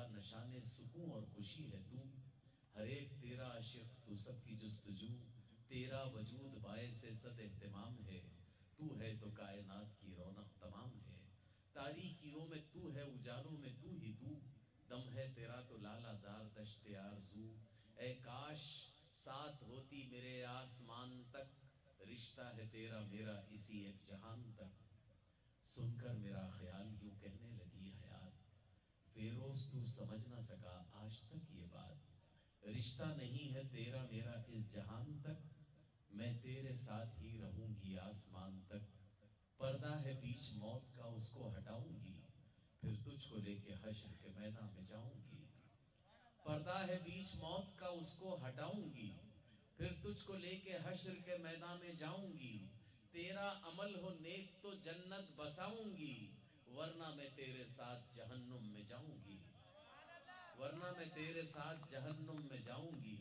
तेरा नशाने सुकून और खुशी है तू, हर एक तेरा आशिक तू सबकी जुस्तजू, तेरा वजूद बायसे सद एहतमाम है, तू है तो कायनात की रौनक तमाम है। तारीकियों में तू है, उजालों में तू ही तू, दम है तेरा तो लालाजार दश्ते आरज़ू। ए काश साथ होती मेरे आसमान तक, रिश्ता है तेरा मेरा इसी एक जहान तक। सुनकर मेरा ख्याल यूं कहने लगी हयात, फेरोज तू समझ ना सका आज तक ये बात, रिश्ता नहीं है तेरा मेरा इस जहान तक, मैं तेरे साथ ही रहूंगी आसमान तक। पर्दा है बीच मौत का उसको हटाऊंगी, फिर तुझको लेके हश्र के मैदान में जाऊंगी। पर्दा है बीच मौत का उसको हटाऊंगी, फिर तुझको लेके हश्र के मैदान में जाऊंगी। तेरा अमल हो नेक तो जन्नत बसाऊंगी, वरना मैं तेरे साथ जहन्नुम में जाऊंगी, वरना मैं तेरे साथ जहन्नुम में जाऊंगी।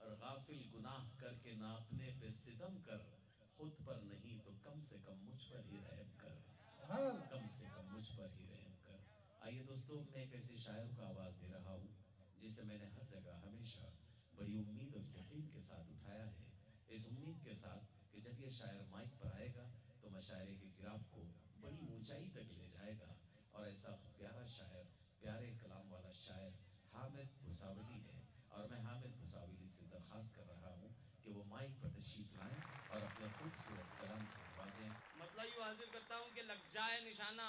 और गाफिल गुनाह करके ना अपने पे सितम कर, खुद पर नहीं तो कम से कम मुझ पर ही रहम कर, कम से कम मुझ पर ही रहम कर। आइए दोस्तों, मैं एक ऐसे शायर को आवाज़ दे रहा हूँ जिसे मैंने हर जगह हमेशा बड़ी उम्मीद और यकीन के साथ उठाया है, इस उम्मीद के साथ कि जब ये शायर माइक पर आएगा तो मशायरे के गिराफ को बड़ी ऊंचाई तक ले जाएगा। और ऐसा प्यारा शायर, प्यारे कलाम वाला शायर हामिद भुसावली है, और मैं हामिद भुसावली से दरख्वास्त कर रहा हूँ कि वो माइक पर तशरीफ लाएं और अपने खूबसूरत कलाम से नवाजें। मतलब यूँ हाजिर करता हूँ कि लग जाए निशाना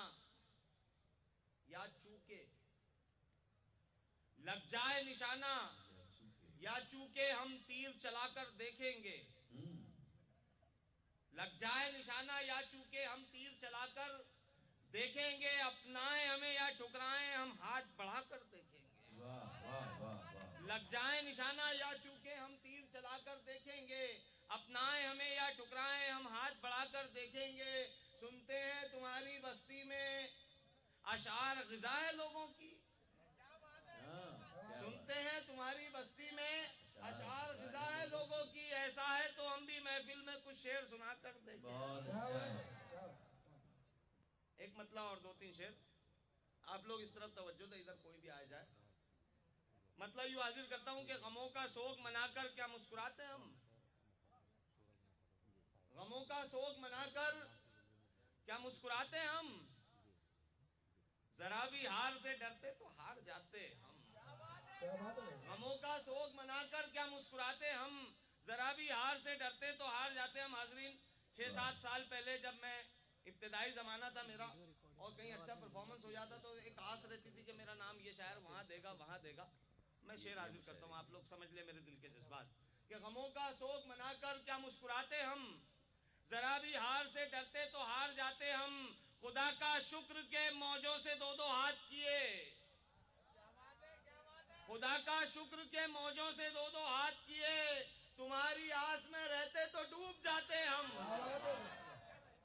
या चूके, लग जाए निशाना या चूके हम तीर चलाकर देखेंगे, लग जाए निशाना या चूके हम तीर चलाकर देखेंगे, अपनाएं हमें या ठुकराएं हम हाथ बढ़ाकर देखेंगे। वाह वाह वाह वाह। लग जाए निशाना या चूके हम तीर चलाकर देखेंगे, अपनाएं हमें या ठुकराएं हम हाथ बढ़ाकर देखेंगे। सुनते हैं तुम्हारी बस्ती में अशार ग़िज़ा है लोगों की, सुनते हैं तुम्हारी बस्ती में अशार ग़िज़ा है लोगों की, ऐसा है तो हम भी महफिल में कुछ शेर सुना कर देंगे। बहुत अच्छा है। एक मतलब और दो तीन शेर, आप लोग इस तरफ तवज्जो दे, इधर कोई भी आ जाए। मतलब यूँ हाजिर करता हूँ कि गमों का सोग मनाकर क्या मुस्कुराते हम, गमों का सोग मनाकर क्या मुस्कुराते हम, जरा भी हार से डरते तो हार जाते हम। गमों का सोग मनाकर क्या मुस्कुराते हम, जरा भी हार से डरते तो हार जाते हम। हाजरीन, 6-7 साल पहले जब मैं इब्तदाई ज़माना था मेरा और कहीं अच्छा परफॉर्मेंस हो जाता तो एक आस रहती थी कि मेरा नाम ये शायर वहाँ देगा वहाँ देगा। मैं शेर हाजिर करता हूँ, आप लोग समझ ले मेरे दिल के जज्बात कि गमों का सोग मनाकर क्या मुस्कुराते हम, जरा भी हार से डरते तो हार जाते हम। खुदा का शुक्र के मौजों से दो दो हाथ किए, खुदा का शुक्र के मौजों से दो दो हाथ किए, तुम्हारी आस में रहते तो डूब जाते हम।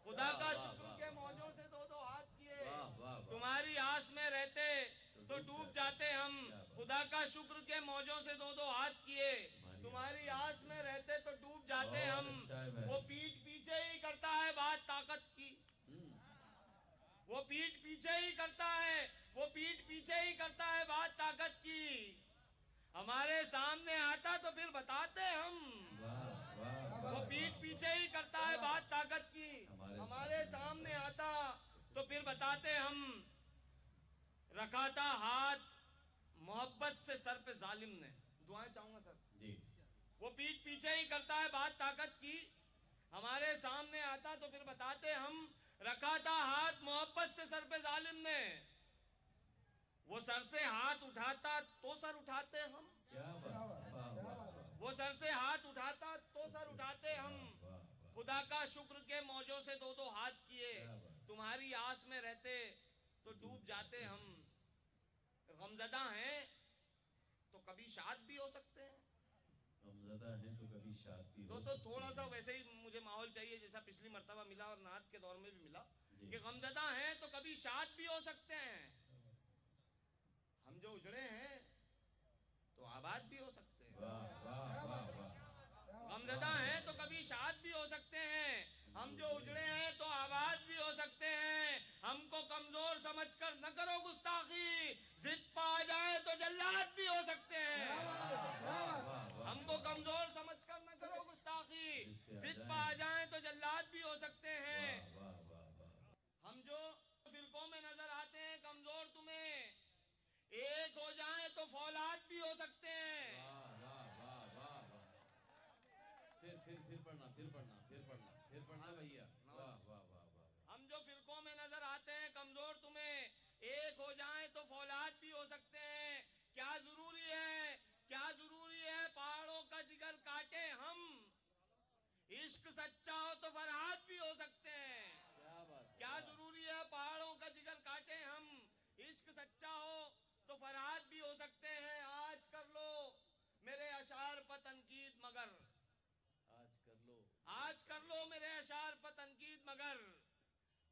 खुदा का शुक्र के मौजों से दो दो हाथ किए, तुम्हारी आस में रहते तो डूब जाते हम। खुदा का शुक्र के मौजों से दो दो हाथ किए, तुम्हारी आस में रहते तो डूब जाते हम। वो पीठ पीछे ही करता है बात ताकत की, वो पीठ पीछे ही करता है, वो पीठ पीछे ही करता है बात ताकत की। हमारे सामने आता तो फिर बताते हम, वो पीठ पीछे ही करता है बात ताकत की। हमारे सामने आता तो फिर बताते हम। रखा था हाथ मोहब्बत से सर पे जालिम ने, दुआएं चाहूंगा सर जी। वो पीठ पीछे ही करता है बात ताकत की, हमारे सामने आता तो फिर बताते हम। रखा था हाथ मोहब्बत से सर पे जालिम ने, वो सर से हाथ उठाता तो सर उठाते हम, क्या बात। वो सर से हाथ उठाता तो सर उठाते हम। खुदा का शुक्र के मौजों से दो दो हाथ किए, तुम्हारी आस में रहते तो डूब जाते हम। गमज़दा हैं तो कभी शाद भी हो सकते हैं, गमज़दा हैं तो कभी शाद भी हो दोस्तों। सकते थोड़ा सा हैं। वैसे ही मुझे माहौल चाहिए जैसा पिछली मर्तबा मिला और नात के दौर में भी मिला कि गमज़दा हैं तो कभी शाद भी हो सकते हैं। हम जो उजड़े हैं तो आबाद भी हो सकते हैं। वाह वाह वाह वाह। गमज़दा हैं तो कभी शाद भी हो सकते हैं। हम जो उजड़े हैं तो आबाद भी हो सकते हैं। हमको कमजोर समझकर न करो गुस्ताखी, जिद पा जाए तो जल्लाद भी हो सकते हैं। वाह वाह हमको कमजोर समझकर न करो गुस्ताखी, जिद पे आ जाएं तो जल्लाद भी हो सकते हैं। वाह वाह वाह। हम जो फिरकों में नजर आते हैं कमजोर, तुम्हें एक हो जाएं तो फौलाद भी हो सकते हैं। वाह वाह वाह वाह वाह। फिर पढ़ना भैया। वाह वाह वाह वाह। हम जो फिरकों में नजर आते हैं कमजोर, तुम्हें एक हो जाएं तो फौलाद भी हो सकते हैं। क्या जरूरी है पहाड़ों का जिगर काटे हम, इश्क सच्चा हो तो फरहाद भी हो सकते हैं। क्या बात। क्या जरूरी है पहाड़ों का जिगर काटे हम, इश्क सच्चा हो तो फरहाद भी हो सकते हैं। आज कर लो मेरे अशार पर तनकीद मगर, आज कर लो मेरे अशार पर तनकीद मगर,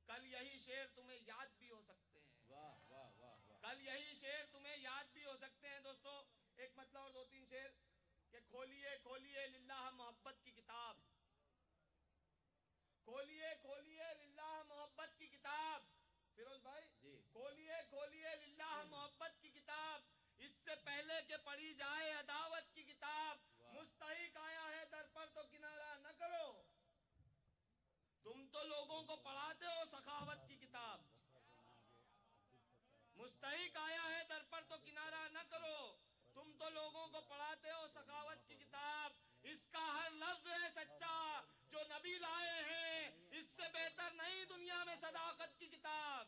कल यही शेर तुम्हें याद भी हो सकते हैं। वाह वाह वाह वाह। कल यही शेर तुम्हें याद भी हो सकते हैं। दोस्तों एक मतलब और दो तीन शेर कि खोलिए खोलिए लिल्लाह मोहब्बत की किताब, खोलिए खोलिए लिल्लाह मोहब्बत की किताब। फिरोज भाई जी। खोलिए खोलिए लिल्लाह मोहब्बत की किताब, इससे पहले के पढ़ी जाए अदावत की किताब। मुस्तहिक आया है दर पर तो किनारा न करो, तुम तो लोगों को पढ़ाते हो सखावत की किताब। मुस्तहिक आया है दर पर तो किनारा न करो, तुम तो लोगों को पढ़ाते हो सखावत की किताब। इसका हर लफ्ज है सच्चा जो नबी लाए हैं, इससे बेहतर नहीं दुनिया में सदाकत की किताब।